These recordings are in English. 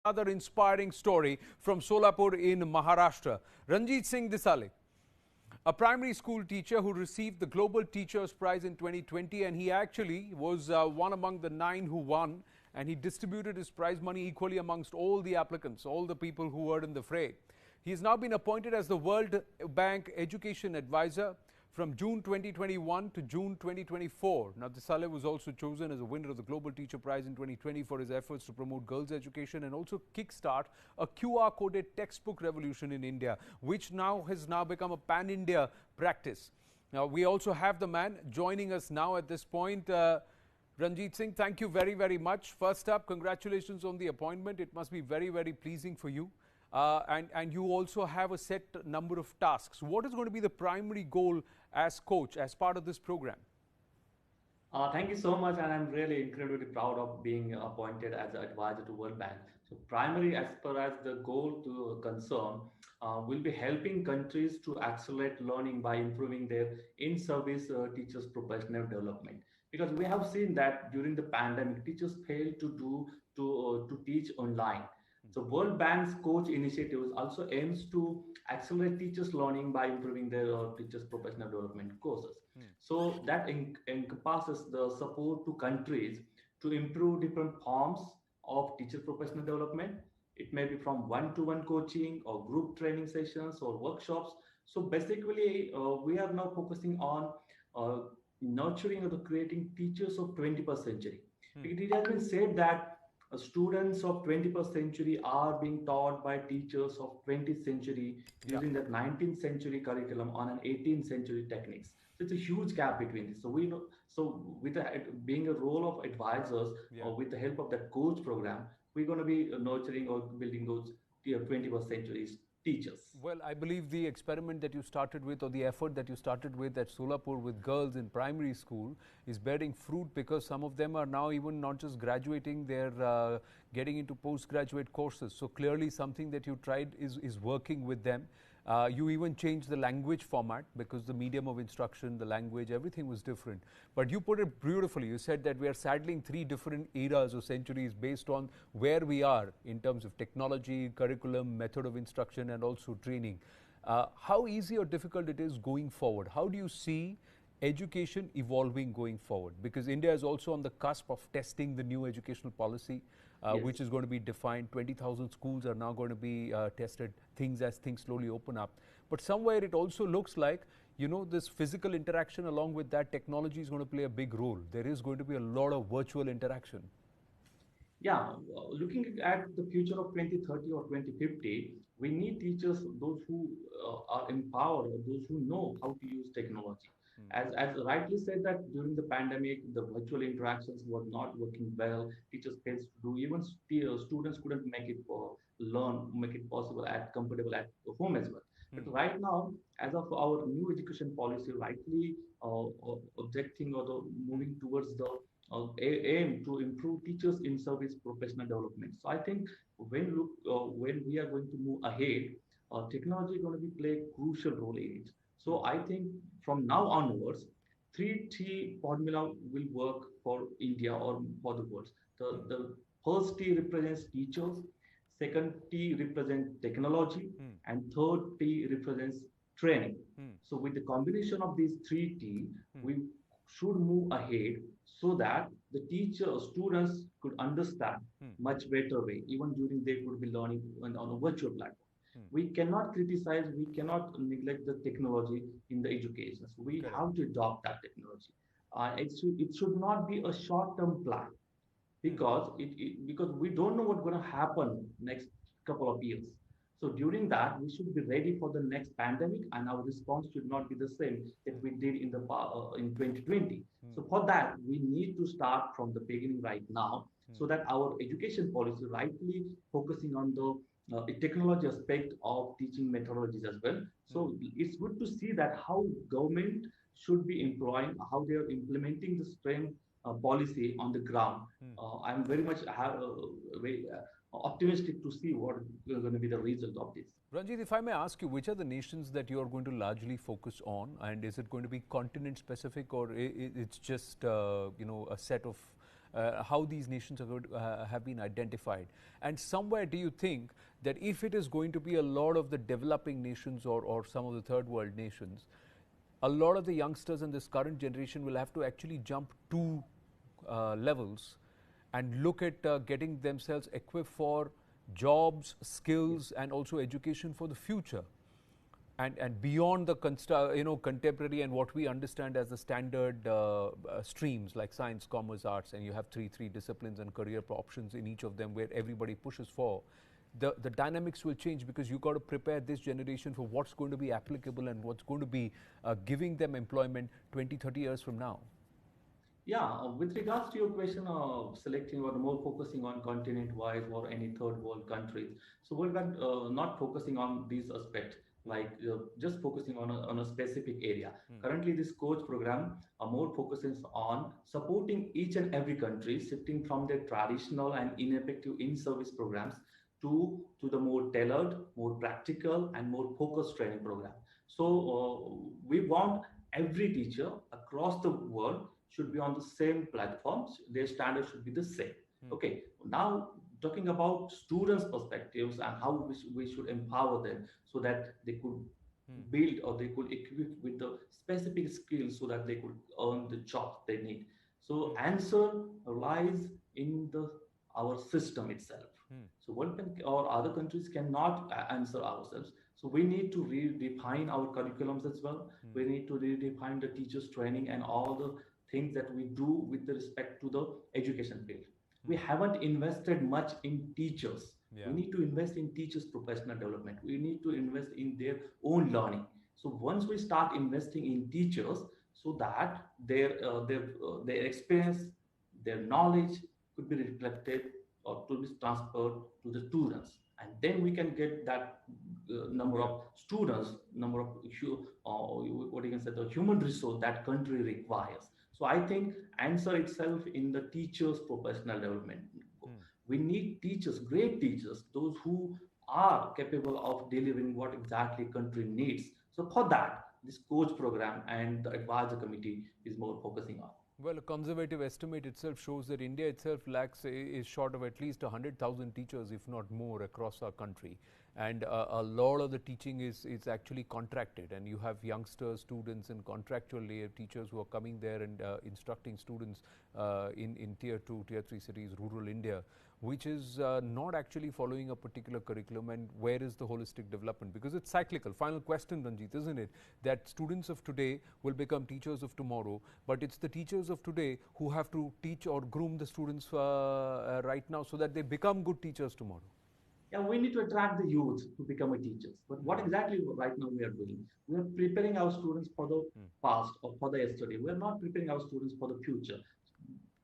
Another inspiring story from Solapur in Maharashtra. Ranjit Singh Disale, a primary school teacher who received the Global Teachers Prize in 2020, and he actually was one among the 9 who won, and he distributed his prize money equally amongst all the applicants, all the people who were in the fray. He has now been appointed as the World Bank Education Advisor from June 2021 to June 2024. Now, Disale was also chosen as a winner of the Global Teacher Prize in 2020 for his efforts to promote girls' education and also kickstart a QR-coded textbook revolution in India, which has become a pan-India practice. Now, we also have the man joining us now at this point. Ranjit Singh, thank you very, very much. First up, congratulations on the appointment. It must be very, very pleasing for you. And you also have a set number of tasks. What is going to be the primary goal as coach, as part of this program? Thank you so much, and I'm really incredibly proud of being appointed as an advisor to World Bank. So primary, as far as the goal to concern, will be helping countries to accelerate learning by improving their in-service teachers' professional development. Because we have seen that during the pandemic, teachers failed to teach online. So World Bank's coach initiatives also aims to accelerate teachers' learning by improving their teachers' professional development courses. So that encompasses the support to countries to improve different forms of teacher professional development. It may be from one-to-one coaching or group training sessions or workshops. So basically, we are now focusing on nurturing or creating teachers of 21st century. It has been said that students of 21st century are being taught by teachers of 20th century using that 19th century curriculum on an 18th century techniques. So it's a huge gap between this. So we know, so with being a role of advisors or with the help of that coach program, we're going to be nurturing or building those 21st century teachers. Well, I believe the experiment that you started with, or the effort that you started with at Solapur with girls in primary school, is bearing fruit, because some of them are now even not just graduating, they're getting into postgraduate courses. So clearly something that you tried is working with them. You even changed the language format, because the medium of instruction, the language, everything was different. But you put it beautifully. You said that we are saddling 3 different eras or centuries based on where we are in terms of technology, curriculum, method of instruction, and also training. How easy or difficult it is going forward? How do you see education evolving going forward? Because India is also on the cusp of testing the new educational policy, which is going to be defined. 20,000 schools are now going to be tested, as things slowly open up. But somewhere it also looks like, you know, this physical interaction along with that technology is going to play a big role. There is going to be a lot of virtual interaction. Yeah, looking at the future of 2030 or 2050, we need teachers, those who are empowered, those who know how to use technology. As rightly said, that during the pandemic, the virtual interactions were not working well. Teachers failed to do. Even students couldn't make it make it possible comfortable at home as well. But right now, as of our new education policy, rightly objecting or moving towards the aim to improve teachers in service professional development. So I think when we are going to move ahead, technology is going to be play a crucial role in it. So I think from now onwards, 3T formula will work for India or for the world. The first T represents teachers, second T represents technology, and third T represents training. So with the combination of these 3T, we should move ahead so that the students could understand much better way, even during they could be learning on a virtual platform. We cannot criticize, we cannot neglect the technology in the education. So we have to adopt that technology. It should not be a short-term plan, because because we don't know what's going to happen next couple of years. So during that, we should be ready for the next pandemic, and our response should not be the same that we did in the in 2020. So for that, we need to start from the beginning right now, so that our education policy rightly focusing on the technology aspect of teaching methodologies as well. So it's good to see that how government should be employing, how they are implementing the STEM policy on the ground. I'm very much optimistic to see what is going to be the result of this. Ranjit, if I may ask you, which are the nations that you are going to largely focus on, and is it going to be continent specific, or it's just a set of how these nations are going to, have been identified. And somewhere, do you think that if it is going to be a lot of the developing nations or some of the third world nations, a lot of the youngsters in this current generation will have to actually jump two levels and look at getting themselves equipped for jobs, skills, and also education for the future, and beyond the contemporary and what we understand as the standard streams like science, commerce, arts, and you have three disciplines and career options in each of them where everybody pushes for. The dynamics will change because you've got to prepare this generation for what's going to be applicable and what's going to be giving them employment 20, 30 years from now. Yeah, with regards to your question of selecting or more focusing on continent-wise or any third world countries, so we're not focusing on these aspects, like just focusing on a specific area. Currently, this coach program more focuses on supporting each and every country, shifting from their traditional and ineffective in-service programs to the more tailored, more practical, and more focused training program. So we want every teacher across the world should be on the same platforms. Their standards should be the same. Okay. Now talking about students' perspectives and how we should empower them so that they could build or they could equip with the specific skills so that they could earn the jobs they need. So answer lies in the our system itself. So one or other countries cannot answer ourselves. So we need to redefine our curriculums as well. We need to redefine the teachers' training and all the things that we do with respect to the education field. We haven't invested much in teachers. Yeah. We need to invest in teachers' professional development. We need to invest in their own learning. So once we start investing in teachers, so that their experience, their knowledge could be reflected or to be transferred to the students, and then we can get that number of students, number of what you can say, the human resource that country requires. So I think answer itself in the teachers' professional development. We need teachers, great teachers, those who are capable of delivering what exactly country needs. So for that, this coach program and the advisor committee is more focusing on. Well, a conservative estimate itself shows that India itself is short of at least 100,000 teachers, if not more, across our country. And a lot of the teaching is actually contracted, and you have youngsters, students, and contractual teachers who are coming there and instructing students in tier 2, tier 3 cities, rural India, which is not actually following a particular curriculum. And where is the holistic development? Because it's cyclical. Final question, Ranjit, isn't it? That students of today will become teachers of tomorrow, but it's the teachers of today who have to teach or groom the students right now so that they become good teachers tomorrow. Yeah, we need to attract the youth to become a teachers. But what exactly right now we are doing? We are preparing our students for the past or for the yesterday. We are not preparing our students for the future.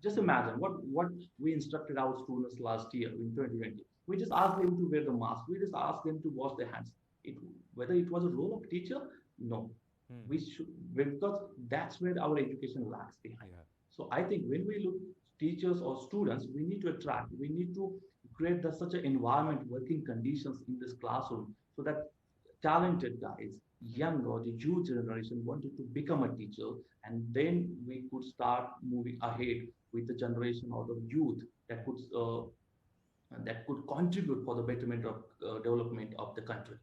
Just imagine what we instructed our students last year in 2020. We just asked them to wear the mask. We just asked them to wash their hands. Whether it was a role of teacher, no. We should, because that's where our education lags behind. Yeah. So I think when we look teachers or students, we need to attract. We need to create such an environment, working conditions in this classroom, so that talented guys, young or the youth generation wanted to become a teacher, and then we could start moving ahead with the generation or the youth that could contribute for the betterment of development of the country.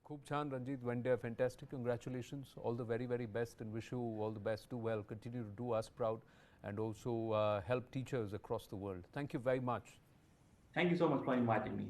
Khub Chan, Ranjit Wende, fantastic. Congratulations. All the very, very best, and wish you all the best. Do well. Continue to do us proud, and also help teachers across the world. Thank you very much. Thank you so much for inviting me.